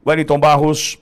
Wellington Barros.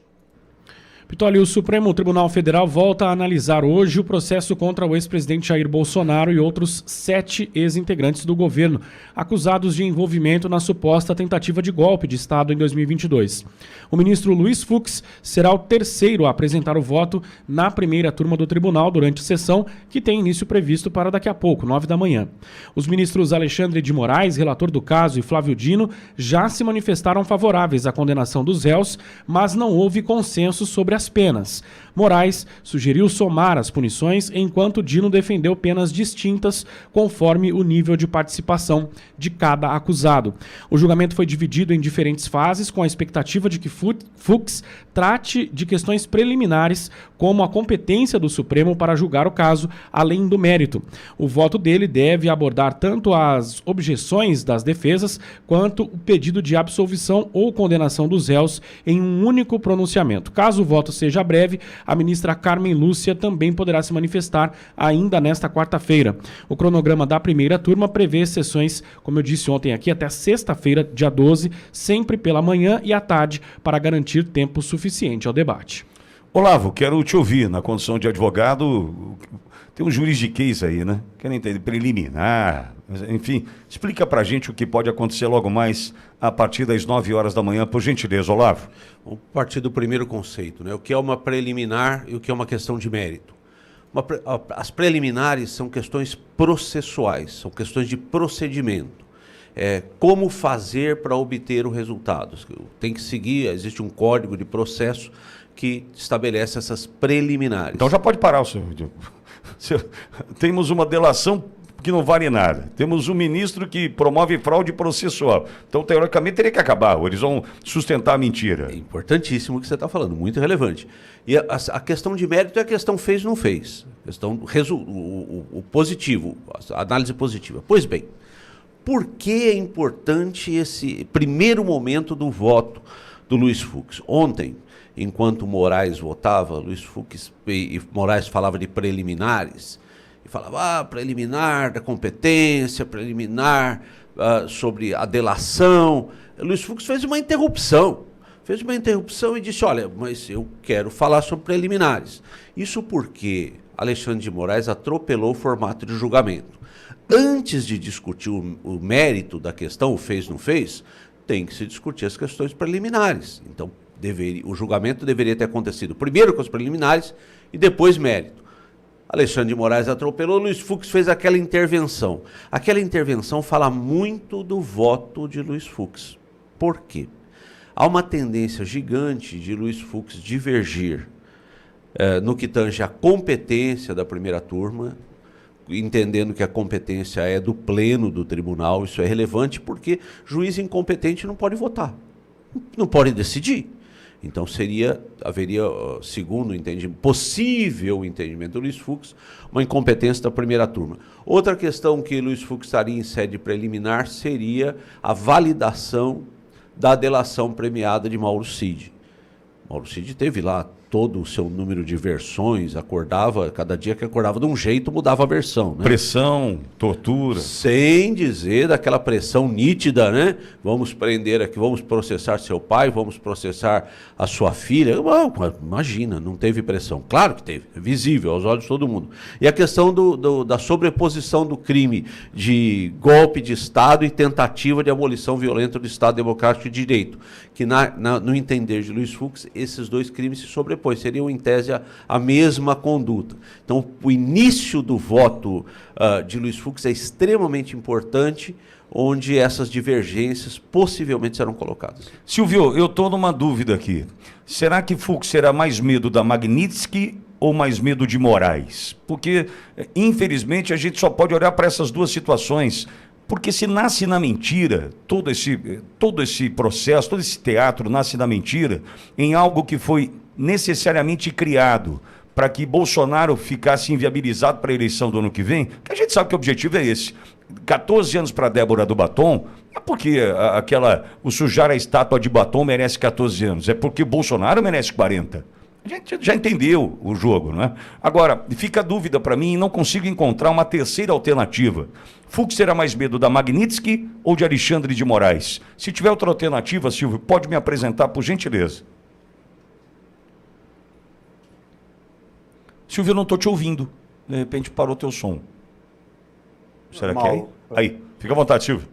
Pitoli, o Supremo Tribunal Federal volta a analisar hoje o processo contra o ex-presidente Jair Bolsonaro e outros 7 ex-integrantes do governo, acusados de envolvimento na suposta tentativa de golpe de Estado em 2022. O ministro Luiz Fux será o terceiro a apresentar o voto na primeira turma do tribunal durante a sessão, que tem início previsto para daqui a pouco, 9 da manhã. Os ministros Alexandre de Moraes, relator do caso, e Flávio Dino já se manifestaram favoráveis à condenação dos réus, mas não houve consenso sobre as penas. Moraes sugeriu somar as punições, enquanto Dino defendeu penas distintas conforme o nível de participação de cada acusado. O julgamento foi dividido em diferentes fases, com a expectativa de que Fux trate de questões preliminares, como a competência do Supremo para julgar o caso, além do mérito. O voto dele deve abordar tanto as objeções das defesas, quanto o pedido de absolvição ou condenação dos réus em um único pronunciamento. Caso o voto seja breve, a ministra Carmen Lúcia também poderá se manifestar ainda nesta quarta-feira. O cronograma da primeira turma prevê sessões, como eu disse ontem aqui, até sexta-feira, dia 12, sempre pela manhã e à tarde, para garantir tempo suficiente ao debate. Olavo, quero te ouvir na condição de advogado. Tem um juridiquês aí, né? Quero entender, preliminar, enfim. Explica pra gente o que pode acontecer logo mais a partir das 9 horas da manhã, por gentileza, Olavo. Vamos partir do primeiro conceito, né? O que é uma preliminar e o que é uma questão de mérito. As preliminares são questões processuais, são questões de procedimento. Como fazer para obter o resultado. Tem que seguir, existe um código de processo que estabelece essas preliminares. Então já pode parar o senhor. Temos uma delação que não vale nada. Temos um ministro que promove fraude processual. Então, teoricamente, teria que acabar. Ou eles vão sustentar a mentira. É importantíssimo o que você está falando, muito relevante. E a questão de mérito é a questão fez ou não fez. O positivo, a análise positiva. Pois bem, por que é importante esse primeiro momento do voto do Luiz Fux? Ontem, enquanto Moraes votava, Luiz Fux e Moraes falava de preliminares, e falava preliminar da competência, preliminar sobre a delação. Luiz Fux fez uma interrupção e disse, olha, mas eu quero falar sobre preliminares. Isso porque Alexandre de Moraes atropelou o formato de julgamento. Antes de discutir o mérito da questão, o fez, não fez, tem que se discutir as questões preliminares. Então, o julgamento deveria ter acontecido primeiro com os preliminares e depois mérito. Alexandre de Moraes atropelou, Luiz Fux fez aquela intervenção. Aquela intervenção fala muito do voto de Luiz Fux. Por quê? Há uma tendência gigante de Luiz Fux divergir no que tange a competência da primeira turma, entendendo que a competência é do pleno do tribunal. Isso é relevante porque juiz incompetente não pode votar, não pode decidir. Então haveria, segundo o possível entendimento do Luiz Fux, uma incompetência da primeira turma. Outra questão que Luiz Fux estaria em sede preliminar seria a validação da delação premiada de Mauro Cid. Mauro Cid teve lá todo o seu número de versões, cada dia que acordava de um jeito, mudava a versão, né? Pressão, tortura. Sem dizer daquela pressão nítida, né? Vamos prender aqui, vamos processar seu pai, vamos processar a sua filha. Imagina, não teve pressão. Claro que teve, é visível aos olhos de todo mundo. E a questão da sobreposição do crime de golpe de Estado e tentativa de abolição violenta do Estado Democrático de Direito, que no entender de Luiz Fux, esses dois crimes se sobrepõem. Seriam, em tese, a mesma conduta. Então, o início do voto de Luiz Fux é extremamente importante, onde essas divergências possivelmente serão colocadas. Silvio, eu estou numa dúvida aqui. Será que Fux será mais medo da Magnitsky ou mais medo de Moraes? Porque, infelizmente, a gente só pode olhar para essas duas situações. Porque se nasce na mentira, todo esse processo, todo esse teatro nasce na mentira, em algo que foi necessariamente criado para que Bolsonaro ficasse inviabilizado para a eleição do ano que vem, que a gente sabe que o objetivo é esse. 14 anos para Débora do Batom, não é porque o sujar a estátua de Batom merece 14 anos, é porque Bolsonaro merece 40. A gente já entendeu o jogo, não é? Agora, fica a dúvida para mim e não consigo encontrar uma terceira alternativa. Fux terá mais medo da Magnitsky ou de Alexandre de Moraes? Se tiver outra alternativa, Silvio, pode me apresentar, por gentileza. Silvio, eu não estou te ouvindo. De repente parou teu som. Será que é aí? Aí, fica à vontade, Silvio.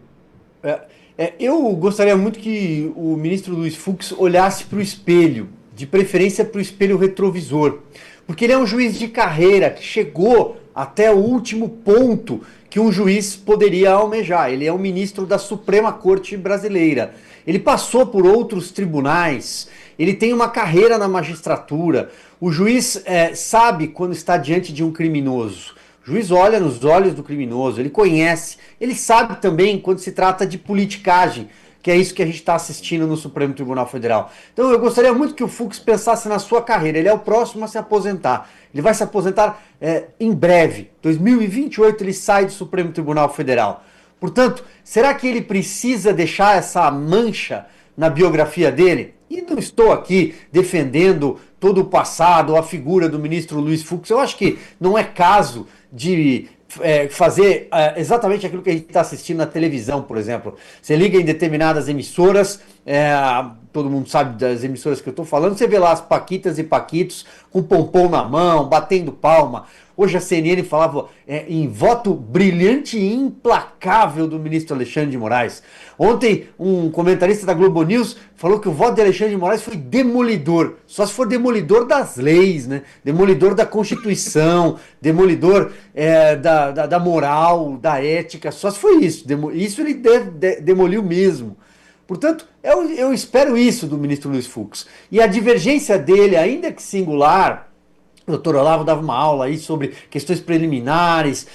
Eu gostaria muito que o ministro Luiz Fux olhasse para o espelho, de preferência para o espelho retrovisor, porque ele é um juiz de carreira que chegou até o último ponto que um juiz poderia almejar. Ele é um ministro da Suprema Corte Brasileira. Ele passou por outros tribunais, ele tem uma carreira na magistratura. O juiz sabe quando está diante de um criminoso. O juiz olha nos olhos do criminoso, ele conhece, ele sabe também quando se trata de politicagem, que é isso que a gente está assistindo no Supremo Tribunal Federal. Então eu gostaria muito que o Fux pensasse na sua carreira. Ele é o próximo a se aposentar. Ele vai se aposentar em breve. 2028 ele sai do Supremo Tribunal Federal. Portanto, será que ele precisa deixar essa mancha na biografia dele? E não estou aqui defendendo todo o passado, a figura do ministro Luiz Fux. Eu acho que não é caso de fazer exatamente aquilo que a gente está assistindo na televisão, por exemplo. Você liga em determinadas emissoras, todo mundo sabe das emissoras que eu estou falando, você vê lá as paquitas e paquitos com pompom na mão, batendo palma. Hoje a CNN falava em voto brilhante e implacável do ministro Alexandre de Moraes. Ontem, um comentarista da Globo News falou que o voto de Alexandre de Moraes foi demolidor. Só se for demolidor das leis, né? Demolidor da Constituição, demolidor da moral, da ética. Só se foi isso. Isso ele demoliu mesmo. Portanto, eu espero isso do ministro Luiz Fux. E a divergência dele, ainda que singular... O doutor Olavo dava uma aula aí sobre questões preliminares,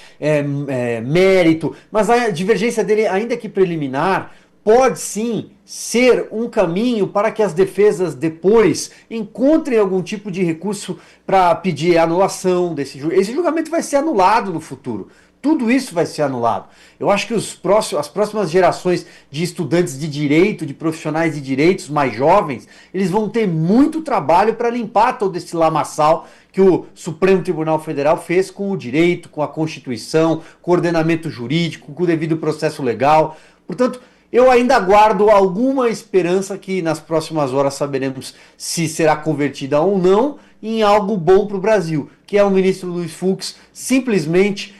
mérito, mas a divergência dele, ainda que preliminar, pode sim ser um caminho para que as defesas depois encontrem algum tipo de recurso para pedir anulação desse julgamento. Esse julgamento vai ser anulado no futuro. Tudo isso vai ser anulado. Eu acho que as próximas gerações de estudantes de direito, de profissionais de direitos mais jovens, eles vão ter muito trabalho para limpar todo esse lamaçal que o Supremo Tribunal Federal fez com o direito, com a Constituição, com o ordenamento jurídico, com o devido processo legal. Portanto, eu ainda guardo alguma esperança que nas próximas horas saberemos se será convertida ou não em algo bom para o Brasil, que é o ministro Luiz Fux simplesmente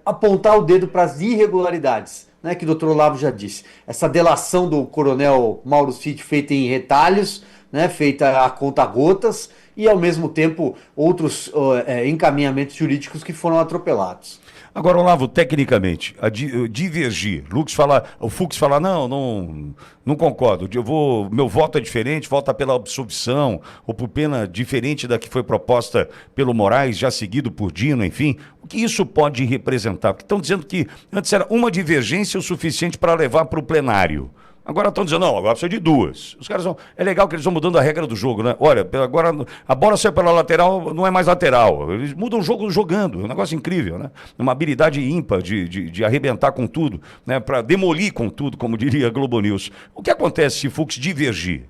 apontar o dedo para as irregularidades, né, que o doutor Olavo já disse. Essa delação do coronel Mauro Cid feita em retalhos, né, feita a conta-gotas, e ao mesmo tempo outros encaminhamentos jurídicos que foram atropelados. Agora, Olavo, tecnicamente, divergir. O Fux fala, não concordo. Meu voto é diferente, vota pela absolvição ou por pena diferente da que foi proposta pelo Moraes, já seguido por Dino, enfim. O que isso pode representar? Porque estão dizendo que antes era uma divergência o suficiente para levar para o plenário. Agora estão dizendo, não, agora precisa de duas. Os caras é legal que eles vão mudando a regra do jogo, né? Olha, agora a bola saiu pela lateral, não é mais lateral. Eles mudam o jogo jogando, é um negócio incrível, né? Uma habilidade ímpar de arrebentar com tudo, né? Para demolir com tudo, como diria a Globo News. O que acontece se Fux divergir?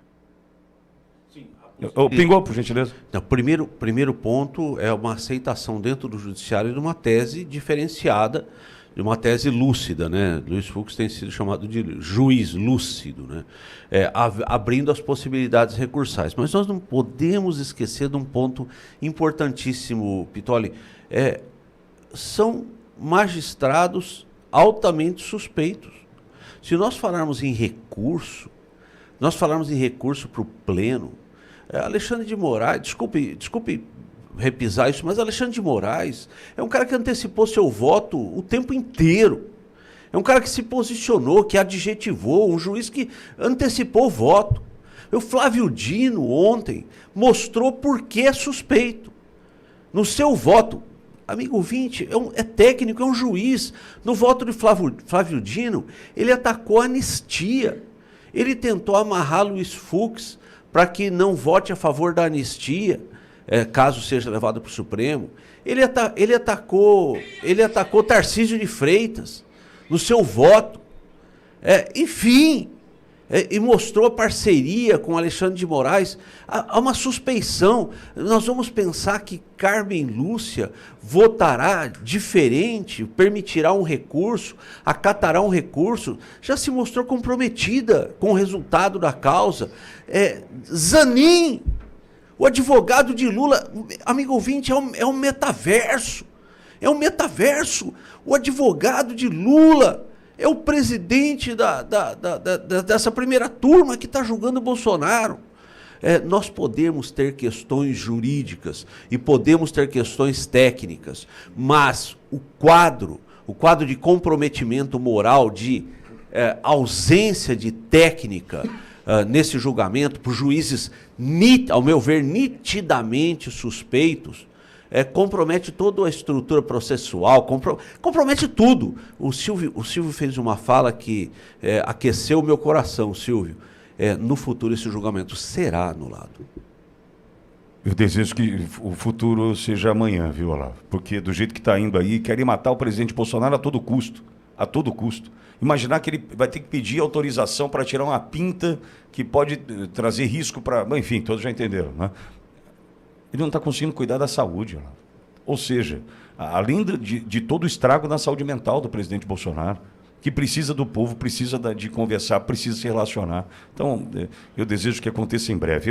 Pingou, por gentileza. Não, primeiro ponto é uma aceitação dentro do judiciário de uma tese diferenciada, de uma tese lúcida, né? Luiz Fux tem sido chamado de juiz lúcido, né? Abrindo as possibilidades recursais. Mas nós não podemos esquecer de um ponto importantíssimo, Pitoli. São magistrados altamente suspeitos. Se nós falarmos em recurso para o pleno, Alexandre de Moraes, desculpe repisar isso, mas Alexandre de Moraes é um cara que antecipou seu voto o tempo inteiro. É um cara que se posicionou, que adjetivou, um juiz que antecipou o voto. O Flávio Dino, ontem, mostrou por que é suspeito. No seu voto, amigo ouvinte, é técnico, é um juiz. No voto de Flávio Dino, ele atacou a anistia. Ele tentou amarrar Luiz Fux para que não vote a favor da anistia, caso seja levado para o Supremo. Ele atacou Tarcísio de Freitas no seu voto. Enfim, e mostrou a parceria com Alexandre de Moraes. Há uma suspeição. Nós vamos pensar que Carmen Lúcia votará diferente, permitirá um recurso, acatará um recurso. Já se mostrou comprometida com o resultado da causa. Zanin, o advogado de Lula, amigo ouvinte, é um metaverso. É um metaverso. O advogado de Lula é o presidente dessa primeira turma que está julgando o Bolsonaro. Nós podemos ter questões jurídicas e podemos ter questões técnicas, mas o quadro de comprometimento moral, de ausência de técnica nesse julgamento, por juízes, ao meu ver, nitidamente suspeitos, compromete toda a estrutura processual, compromete tudo. O Silvio fez uma fala que aqueceu o meu coração, Silvio. No futuro esse julgamento será anulado. Eu desejo que o futuro seja amanhã, viu, Olavo? Porque do jeito que está indo aí, querem matar o presidente Bolsonaro a todo custo. A todo custo. Imaginar que ele vai ter que pedir autorização para tirar uma pinta que pode trazer risco para... Enfim, todos já entenderam, né? Ele não está conseguindo cuidar da saúde. Ou seja, além de todo o estrago na saúde mental do presidente Bolsonaro, que precisa do povo, precisa de conversar, precisa se relacionar. Então, eu desejo que aconteça em breve.